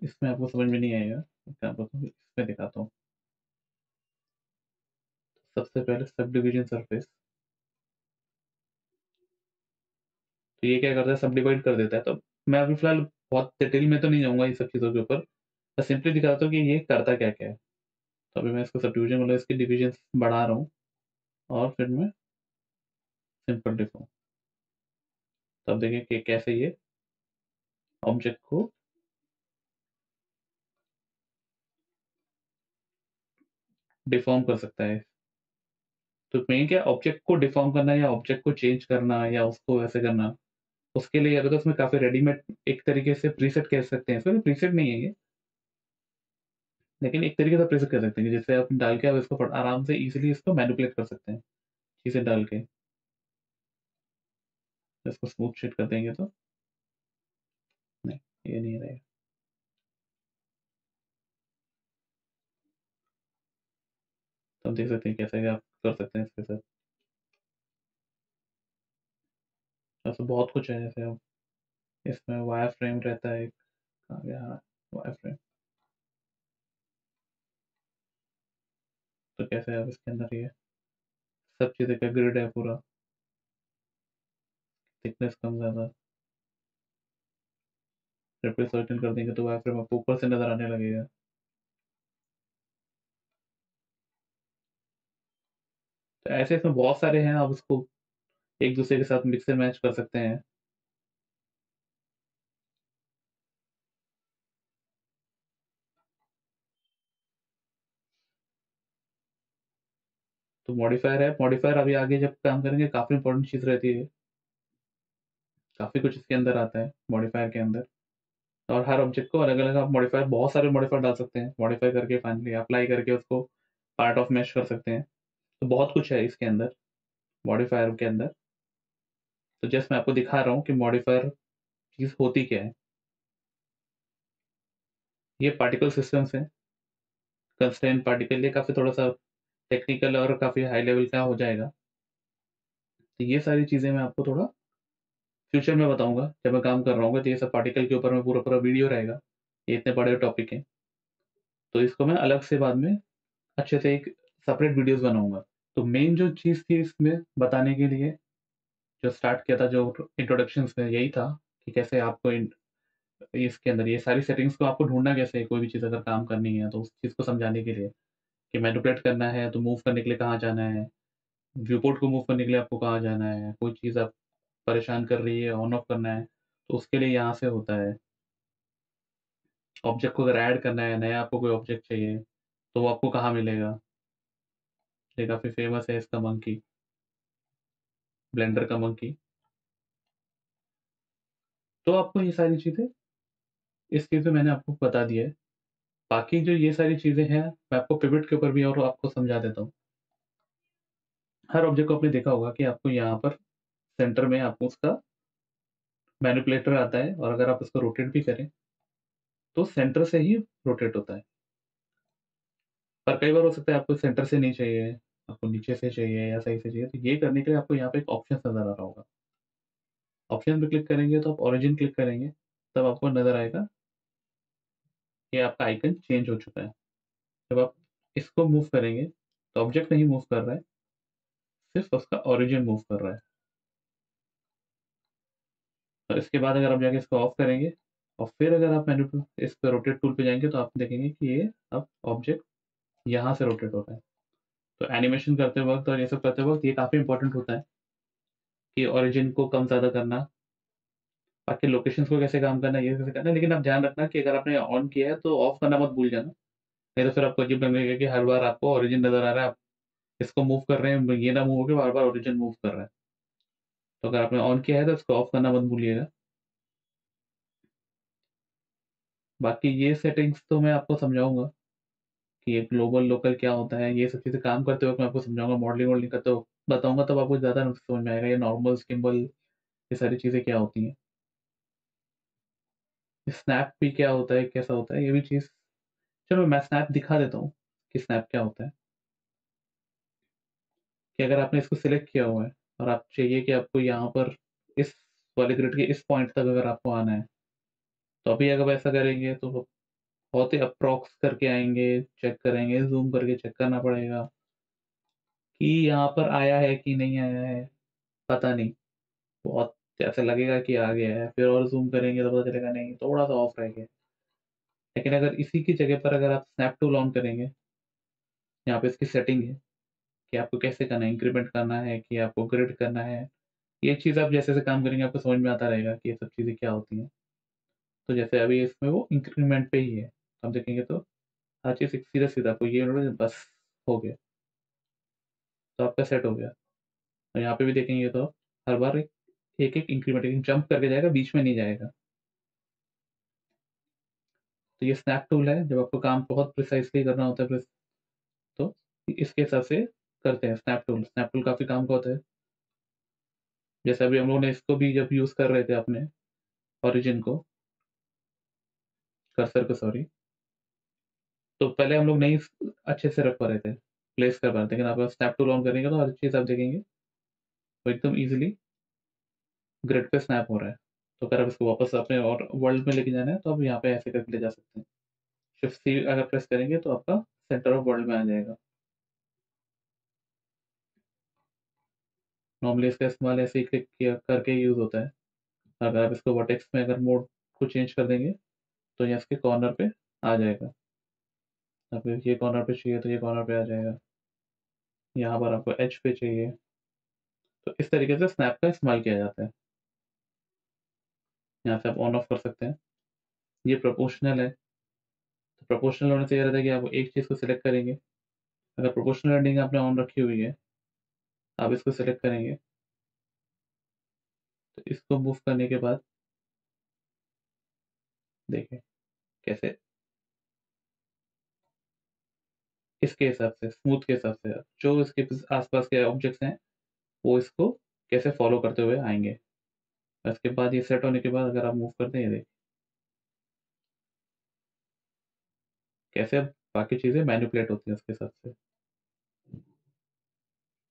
इसमें आपको समझ में नहीं आएगा, क्या बताऊँ, इसमें दिखाता हूँ। सबसे पहले सब डिवीजन सरफेस, तो ये क्या करता है, सब डिवाइड कर देता है। तो मैं अभी फिलहाल बहुत डिटेल में तो नहीं जाऊंगा ये सब चीज़ों के ऊपर, मैं सिंपली दिखाता हूँ कि ये करता क्या क्या है। तो अभी मैं इसको सब डिवीजन मतलब इसके डिवीजन बढ़ा रहा हूँ, और फिर मैं सिंपल डिफॉर्म, तब देखिए कि कैसे ये ऑब्जेक्ट को डिफॉर्म कर सकता है। तो मेन क्या, ऑब्जेक्ट को डिफॉर्म करना या ऑब्जेक्ट को चेंज करना या उसको ऐसे करना, उसके लिए अगर तो उसमें काफ़ी रेडीमेड एक तरीके से प्रीसेट कह सकते हैं इसको, प्रीसेट नहीं है ये, लेकिन एक तरीके से प्रीसेट कर सकते हैं कि जिससे आप डाल के आप इसको आराम से इजीली इसको मैनिपुलेट कर सकते हैं चीज़ें डाल के। इसको स्मूथ शेड कर देंगे तो नहीं, ये नहीं रहेगा। तो आप देख सकते हैं कैसे आप कर सकते हैं इसके साथ। ऐसा बहुत कुछ है, जैसे अब इसमें वायर फ्रेम रहता है एक, कहाँ गया, हाँ, वायर फ्रेम। तो कैसे आप इसके अंदर ये सब चीज़ें का ग्रिड है पूरा, थिकनेस कम ज़्यादा, रिप्रेजेंटेशन कर देंगे तो वायर फ्रेम आपको ऊपर से नज़र आने लगेगा। तो ऐसे इसमें बहुत सारे हैं, आप उसको एक दूसरे के साथ मिक्स एंड मैच कर सकते हैं। तो मॉडिफायर है, मॉडिफायर अभी आगे जब काम करेंगे काफ़ी इंपॉर्टेंट चीज़ रहती है, काफ़ी कुछ इसके अंदर आता है मॉडिफायर के अंदर। और हर ऑब्जेक्ट को अलग अलग आप मॉडिफायर, बहुत सारे मॉडिफायर डाल सकते हैं, मॉडिफाई करके फाइनली अप्लाई करके उसको पार्ट ऑफ मैश कर सकते हैं। तो बहुत कुछ है इसके अंदर, मॉडिफायर के अंदर। तो जस्ट मैं आपको दिखा रहा हूँ कि मॉडिफायर चीज़ होती क्या है। ये पार्टिकल सिस्टम्स हैं, कंस्ट्रेंट पार्टिकल, ये काफ़ी थोड़ा सा टेक्निकल और काफ़ी हाई लेवल का हो जाएगा। तो ये सारी चीज़ें मैं आपको थोड़ा फ्यूचर में बताऊंगा जब मैं काम कर रहा हूँ, तो ये सब पार्टिकल के ऊपर में पूरा पूरा वीडियो रहेगा। ये इतने बड़े टॉपिक हैं, तो इसको मैं अलग से बाद में अच्छे से एक सेपरेट वीडियोस बनाऊंगा। तो मेन जो चीज़ थी इसमें बताने के लिए, जो स्टार्ट किया था, जो इंट्रोडक्शन में यही था कि कैसे आपको इसके अंदर ये सारी सेटिंग्स को आपको ढूंढना कैसे है, कोई भी चीज़ अगर काम करनी है तो उस चीज़ को समझाने के लिए कि मैनिपुलेट करना है तो मूव करने के लिए कहाँ जाना है, व्यू पोर्ट को मूव करने के लिए आपको कहाँ जाना है, कोई चीज़ आप परेशान कर रही है ऑन ऑफ करना है तो उसके लिए यहाँ से होता है। ऑब्जेक्ट को अगर ऐड करना है, नया आपको कोई ऑब्जेक्ट चाहिए तो वो आपको कहाँ मिलेगा। ये काफ़ी फेमस है इसका मंकी, ब्लेंडर का मंकी। तो आपको ये सारी चीज़ें इस चीज़ में मैंने आपको बता दिया है। बाकी जो ये सारी चीज़ें हैं, मैं आपको पिवट के ऊपर भी और आपको समझा देता हूँ। हर ऑब्जेक्ट को आपने देखा होगा कि आपको यहाँ पर सेंटर में आपको उसका मैनिपुलेटर आता है, और अगर आप इसको रोटेट भी करें तो सेंटर से ही रोटेट होता है। पर कई बार हो सकता है आपको सेंटर से नहीं चाहिए, आपको नीचे से चाहिए या सही से चाहिए, तो ये करने के लिए आपको यहाँ पे एक ऑप्शन नज़र आ रहा होगा। ऑप्शन पे क्लिक करेंगे तो आप ओरिजिन क्लिक करेंगे, तब आपको नज़र आएगा कि आपका आइकन चेंज हो चुका है। जब आप इसको मूव करेंगे तो ऑब्जेक्ट नहीं मूव कर रहा है, सिर्फ उसका ओरिजिन मूव कर रहा है। और इसके बाद अगर आप जाके इसको ऑफ करेंगे और फिर अगर आप मेन्यू इस पे रोटेट टूल पे जाएंगे तो आप देखेंगे कि ये अब ऑब्जेक्ट यहाँ से रोटेट हो रहा है। तो एनिमेशन करते वक्त और ये सब करते वक्त ये काफ़ी इंपॉर्टेंट होता है कि ओरिजिन को कम ज़्यादा करना, बाकी लोकेशंस को कैसे काम करना, ये कैसे करना है। लेकिन आप ध्यान रखना कि अगर आपने ऑन किया है तो ऑफ करना मत भूल जाना, नहीं तो फिर आपको अजीब लगेगा कि हर बार आपको ओरिजिन नज़र आ रहा है, आप इसको मूव कर रहे हैं, ये ना मूव होकर बार बार ओरिजिन मूव कर रहा है। तो अगर आपने ऑन किया है तो इसको ऑफ करना मत भूलिएगा। बाकी ये सेटिंग्स तो मैं आपको समझाऊंगा कि ये ग्लोबल लोकल क्या होता है, ये सब चीज़ें काम करते वक्त मैं आपको समझाऊंगा, मॉडलिंग वॉडलिंग करते वक्त बताऊंगा, तब आपको ज़्यादा समझ में आएगा ये नॉर्मल स्किम्बल ये सारी चीज़ें क्या होती हैं। स्नैप भी क्या होता है, कैसा होता है, ये भी चीज़। चलो मैं स्नैप दिखा देता हूँ कि स्नैप क्या होता है। कि अगर आपने इसको सिलेक्ट किया हुआ है और आप चाहिए कि आपको यहाँ पर इस वाले ग्रिड के इस पॉइंट तक अगर आपको आना है, तो अभी अगर ऐसा करेंगे तो बहुत ही अप्रॉक्स करके आएंगे, चेक करेंगे, जूम करके चेक करना पड़ेगा कि यहाँ पर आया है कि नहीं आया है, पता नहीं। बहुत ऐसा लगेगा कि आ गया है, फिर और जूम करेंगे तो पता चलेगा नहीं, थोड़ा सा ऑफ रह गया। लेकिन अगर इसी की जगह पर अगर आप स्नैप टूल ऑन करेंगे, यहाँ पे इसकी सेटिंग है कि आपको कैसे करना है, इंक्रीमेंट करना है कि आपको ग्रिड करना है। ये चीज़ आप जैसे जैसे काम करेंगे आपको समझ में आता रहेगा कि ये सब चीज़ें क्या होती हैं। तो जैसे अभी इसमें वो इंक्रीमेंट पे ही है, हम देखेंगे तो हर चीज़ एक सीधा सीधा आपको ये बस हो गया, तो आपका सेट हो गया। और यहाँ पे भी देखेंगे तो हर बार एक एक इंक्रीमेंट, एक जंप करके जाएगा, बीच में नहीं जाएगा। तो ये स्नैप टूल है, जब आपको काम बहुत प्रिसाइसली करना होता है तो इसके हिसाब से करते हैं। स्नैप टूल काफ़ी काम का होता है। जैसे अभी हम लोगों ने इसको भी जब यूज़ कर रहे थे अपने ओरिजिन को, कर्सर को सॉरी, तो पहले हम लोग नहीं अच्छे से रख पा रहे थे, प्लेस कर पा रहे थे। लेकिन आप स्नैप टूल ऑन करेंगे तो हर चीज़ आप देखेंगे वो एकदम ईजिली ग्रिड पे स्नैप हो रहा है। तो अगर आप इसको वापस अपने और वर्ल्ड में लेके जाना है तो आप यहाँ पे ऐसे करके ले जा सकते हैं। शिफ्ट सी अगर प्रेस करेंगे तो आपका सेंटर ऑफ वर्ल्ड में आ जाएगा। नॉर्मली इसका इस्तेमाल ऐसे ही क्लिक किया करके यूज़ होता है। अगर आप इसको वर्टेक्स में अगर मोड को चेंज कर देंगे तो यहाँ इसके कॉर्नर पे आ जाएगा। आपको ये कॉर्नर पे चाहिए तो ये कॉर्नर पे आ जाएगा। यहाँ पर आपको एच पे चाहिए, तो इस तरीके से स्नैप का इस्तेमाल किया जाता है। यहाँ से आप ऑन ऑफ कर सकते हैं। ये प्रोपोर्शनल है, तो प्रोपोर्शनल होने से ये रहता है कि आप एक चीज़ को सिलेक्ट करेंगे। अगर प्रोपोर्शनल एडिंग आपने ऑन रखी हुई है, आप इसको सिलेक्ट करेंगे, तो इसको मूव करने के बाद देखिए कैसे इसके हिसाब से, स्मूथ के हिसाब से जो इसके आसपास के ऑब्जेक्ट्स हैं वो इसको कैसे फॉलो करते हुए आएंगे। उसके बाद ये सेट होने के बाद अगर आप मूव करते हैं, ये देखिए कैसे अब बाकी चीज़ें मैनिपुलेट होती हैं उसके हिसाब से।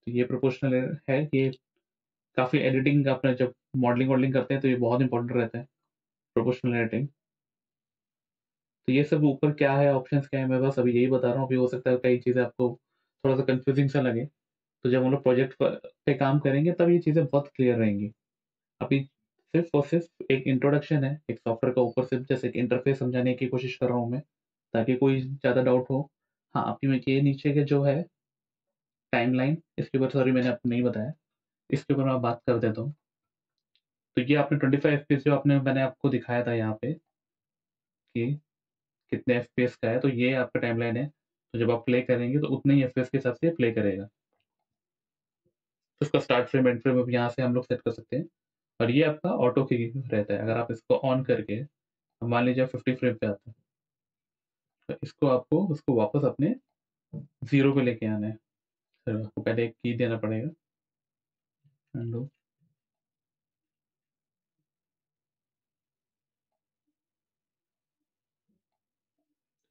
तो ये प्रोपोर्शनल है। ये काफ़ी एडिटिंग अपने जब मॉडलिंग वॉडलिंग करते हैं तो ये बहुत इंपॉर्टेंट रहता है, प्रोपोर्शनल एडिटिंग। तो ये सब ऊपर क्या है, ऑप्शंस क्या है, मैं बस अभी यही बता रहा हूँ। अभी हो सकता है कई चीज़ें आपको थोड़ा सा कंफ्यूजिंग सा लगे, तो जब हम लोग प्रोजेक्ट पे काम करेंगे तब ये चीज़ें बहुत क्लियर रहेंगी। अभी सिर्फ और सिर्फ एक इंट्रोडक्शन है एक सॉफ्टवेयर का, ऊपर से जैसे एक इंटरफेस समझाने की कोशिश कर रहा हूँ मैं, ताकि कोई ज़्यादा डाउट हो। हाँ, अभी मैं ये नीचे के जो है टाइमलाइन, इसके ऊपर सॉरी मैंने आपको नहीं बताया, इसके ऊपर मैं बात कर देता हूँ। तो ये आपने 25 एफपीएस जो आपने मैंने आपको दिखाया था यहाँ पे कि कितने एफपीएस का है, तो ये आपका टाइमलाइन है। तो जब आप प्ले करेंगे तो उतने ही एफपीएस के हिसाब से प्ले करेगा। तो उसका स्टार्ट फ्रेम एंड फ्रेम अब यहाँ से हम लोग सेट कर सकते हैं। और ये आपका ऑटो की रहता है। अगर आप इसको ऑन करके मान लीजिए 50 फ्रेम पे आता है, तो इसको आपको उसको वापस अपने जीरो पे लेके आना है। फिर आपको पहले एक की देना पड़ेगा, undo।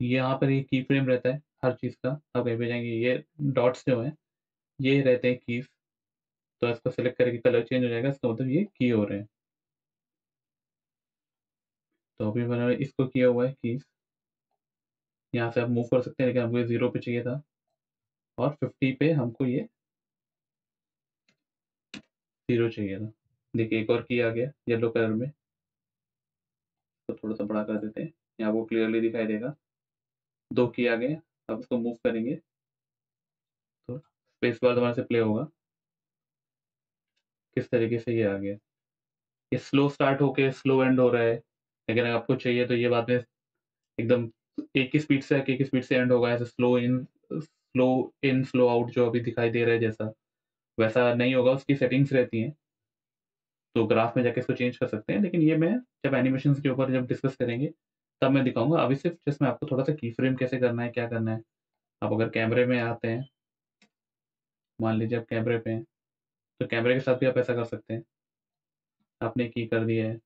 ये यहाँ पर ये की फ्रेम रहता है हर चीज़ का। आप कहीं पे जाएंगे ये डॉट्स जो हैं ये रहते हैं कीज। तो इसको सेलेक्ट करके कलर चेंज हो जाएगा, इसका मतलब ये की हो रहे हैं। तो अभी मैंने इसको किया हुआ है कीज। यहाँ से आप मूव कर सकते हैं, लेकिन हमको ये जीरो पे चाहिए था और 50 पे हमको ये जीरो चाहिए था। देखिए एक और की आ गया येलो कलर में। तो थोड़ा सा बड़ा कर देते हैं, यहाँ वो क्लियरली दिखाई देगा। दो की आ गए। अब इसको मूव करेंगे तो स्पेस बार दोबारा से प्ले होगा। किस तरीके से ये आ गया, ये स्लो स्टार्ट होके स्लो एंड हो रहा है। लेकिन अगर आपको चाहिए तो ये बाद में एकदम एक ही स्पीड से आके एक ही स्पीड से एंड होगा। ऐसे स्लो इन स्लो आउट जो अभी दिखाई दे रहा है जैसा, वैसा नहीं होगा। उसकी सेटिंग्स रहती हैं, तो ग्राफ में जाके इसको चेंज कर सकते हैं। लेकिन ये मैं जब एनिमेशन के ऊपर जब डिस्कस करेंगे तब मैं दिखाऊंगा। अभी सिर्फ जिसमें आपको थोड़ा सा की फ्रेम कैसे करना है, क्या करना है। आप अगर कैमरे में आते हैं, मान लीजिए आप कैमरे पे हैं, तो कैमरे के साथ भी आप ऐसा कर सकते हैं। आपने की कर दिया है,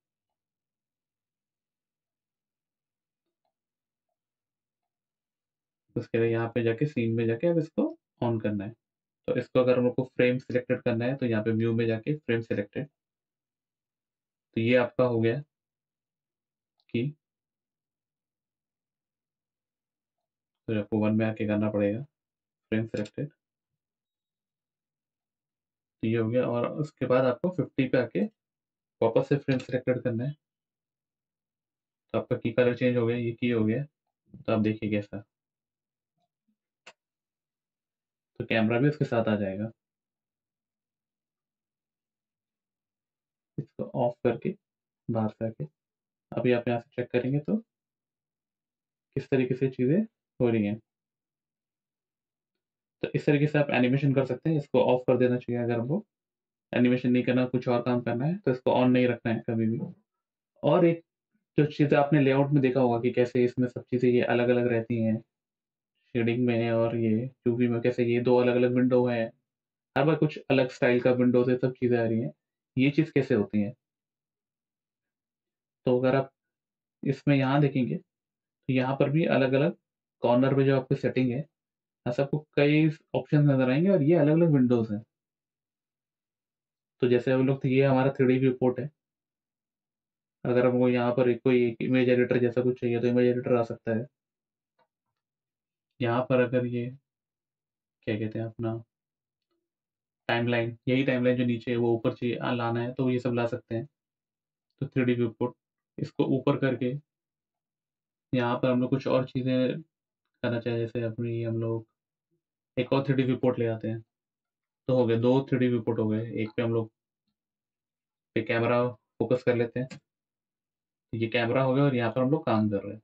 उसके लिए यहाँ पे जाके सीन में जाके अब इसको ऑन करना है। तो इसको अगर हम लोग को फ्रेम सिलेक्टेड करना है तो यहाँ पे व्यू में जाके फ्रेम सिलेक्टेड, तो ये आपका हो गया कि तो आपको 1 में आके करना पड़ेगा फ्रेम सिलेक्टेड। तो ये हो गया, और उसके बाद आपको 50 पे आके वापस से फ्रेम सिलेक्टेड करना है। तो आपका की कलर चेंज हो गया, ये की हो गया। तो आप देखिए कैसा, तो कैमरा भी उसके साथ आ जाएगा। इसको ऑफ करके बाहर से आके अभी आप यहाँ से चेक करेंगे तो किस तरीके से चीज़ें हो रही हैं। तो इस तरीके से आप एनिमेशन कर सकते हैं। इसको ऑफ कर देना चाहिए अगर हमको एनिमेशन नहीं करना, कुछ और काम करना है तो इसको ऑन नहीं रखना है कभी भी। और एक जो चीज़ें आपने लेआउट में देखा होगा कि कैसे इसमें सब चीज़ें ये अलग-अलग रहती हैं, शेडिंग में और ये यूवी में कैसे ये 2 अलग-अलग विंडो हैं। हर बार कुछ अलग स्टाइल का विंडो से सब चीज़ें आ रही हैं। ये चीज़ कैसे होती है? तो अगर आप इसमें यहाँ देखेंगे, तो यहाँ पर भी अलग-अलग कॉर्नर पे जो आपकी सेटिंग है, ऐसा आपको कई ऑप्शन नज़र आएँगे और ये अलग-अलग विंडोज़ हैं। तो जैसे हम लोग, तो ये हमारा 3D व्यू पोर्ट है। अगर हमको यहाँ पर एक कोई एक इमेज एडिटर जैसा कुछ चाहिए तो इमेज एडिटर आ सकता है। यहाँ पर अगर ये क्या कहते हैं अपना टाइमलाइन, यही टाइमलाइन जो नीचे है वो ऊपर चाहिए लाना है तो ये सब ला सकते हैं। तो 3D व्यू पोर्ट, इसको ऊपर करके यहाँ पर हम लोग कुछ और चीज़ें करना चाहें, जैसे अपनी हम लोग एक और 3D व्यू पोर्ट ले आते हैं। तो हो गए 2 3D व्यू पोर्ट हो गए। एक पे हम लोग पे कैमरा फ़ोकस कर लेते हैं। तो ये कैमरा हो गया और यहाँ पर हम लोग काम कर रहे हैं।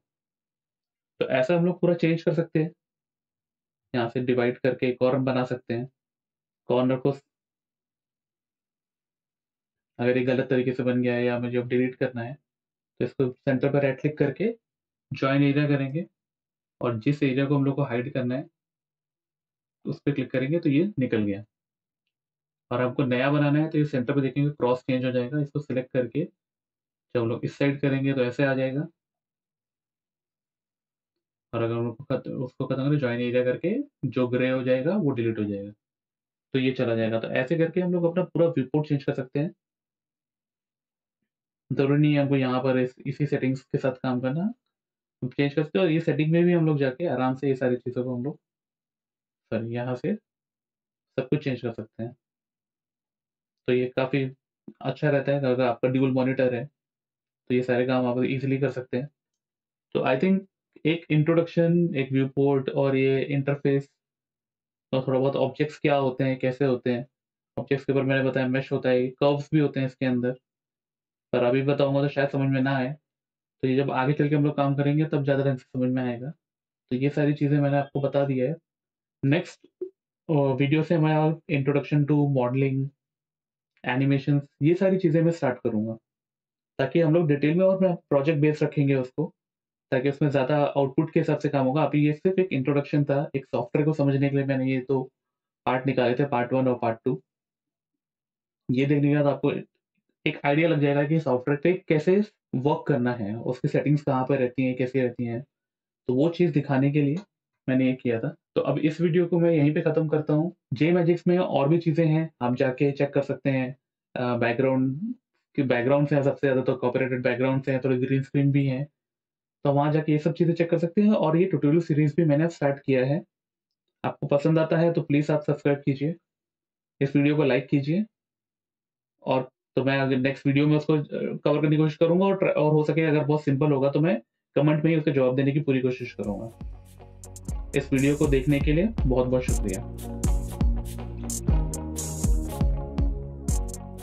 तो ऐसा हम लोग पूरा चेंज कर सकते हैं। यहाँ से डिवाइड करके एक और बना सकते हैं। कॉर्नर को अगर ये गलत तरीके से बन गया है या मुझे अब डिलीट करना है, तो इसको सेंटर पे राइट क्लिक करके जॉइन एरिया करेंगे और जिस एरिया को हम लोग को हाइड करना है, उस पे क्लिक करेंगे तो ये निकल गया। और आपको नया बनाना है तो ये सेंटर पे देखेंगे क्रॉस चेंज हो जाएगा। इसको सिलेक्ट करके जब हम लोग इस साइड करेंगे तो ऐसे आ जाएगा। और अगर हम लोग उसको खत्म करें जॉइन एरिया करके, जो ग्रे हो जाएगा वो डिलीट हो जाएगा। तो ये चला जाएगा। तो ऐसे करके हम लोग अपना पूरा व्यू पोर्ट चेंज कर सकते हैं। ज़रूरी नहीं है हमको यहाँ पर इसी सेटिंग्स के साथ काम करना। हम चेंज कर सकते हैं और ये सेटिंग में भी हम लोग जाके आराम से ये सारी चीज़ों को हम लोग सॉरी यहाँ से सब कुछ चेंज कर सकते हैं। तो ये काफ़ी अच्छा रहता है। अगर आपका ड्यूल मॉनिटर है तो ये सारे काम आप ईज़िली कर सकते हैं। तो आई थिंक एक इंट्रोडक्शन, एक व्यू पोर्ट और ये इंटरफ़ेस और थोड़ा बहुत ऑब्जेक्ट्स क्या होते हैं, कैसे होते हैं। ऑब्जेक्ट्स के ऊपर मैंने बताया मेश होता है, कर्व्स भी होते हैं इसके अंदर। पर अभी बताऊँगा तो शायद समझ में ना आए। तो ये जब आगे चल के हम लोग काम करेंगे तब ज़्यादा ढंग से समझ में आएगा। तो ये सारी चीज़ें मैंने आपको बता दिया है। नेक्स्ट वीडियो से मैं इंट्रोडक्शन टू मॉडलिंग, एनिमेशंस, ये सारी चीज़ें मैं स्टार्ट करूँगा, ताकि हम लोग डिटेल में और मैं प्रोजेक्ट बेस रखेंगे उसको, ताकि उसमें ज़्यादा आउटपुट के हिसाब से काम होगा। अभी ये सिर्फ़ एक इंट्रोडक्शन था, एक सॉफ्टवेयर को समझने के लिए मैंने ये 2 पार्ट निकाले थे, पार्ट 1 और पार्ट 2। ये देखने के बाद आपको एक आइडिया लग जाएगा कि सॉफ्टवेयर पे कैसे वर्क करना है, उसकी सेटिंग्स कहाँ पे रहती हैं, कैसी रहती हैं। तो वो चीज़ दिखाने के लिए मैंने ये किया था। तो अब इस वीडियो को मैं यहीं पे ख़त्म करता हूँ। जेमैजिक्स में और भी चीज़ें हैं, आप जाके चेक कर सकते हैं। बैकग्राउंड्स हैं सबसे ज़्यादा, तो कॉपीराइटेड बैकग्राउंड्स हैं, थोड़ी ग्रीन स्क्रीन भी हैं। तो वहाँ जाके ये सब चीज़ें चेक कर सकते हैं और ये ट्यूटोरियल सीरीज़ भी मैंने स्टार्ट किया है। आपको पसंद आता है तो प्लीज़ आप सब्सक्राइब कीजिए, इस वीडियो को लाइक कीजिए और तो मैं अगर नेक्स्ट वीडियो में उसको कवर करने की कोशिश करूँगा और हो सके अगर बहुत सिंपल होगा तो मैं कमेंट में ही उसका जवाब देने की पूरी कोशिश करूँगा। इस वीडियो को देखने के लिए बहुत-बहुत शुक्रिया।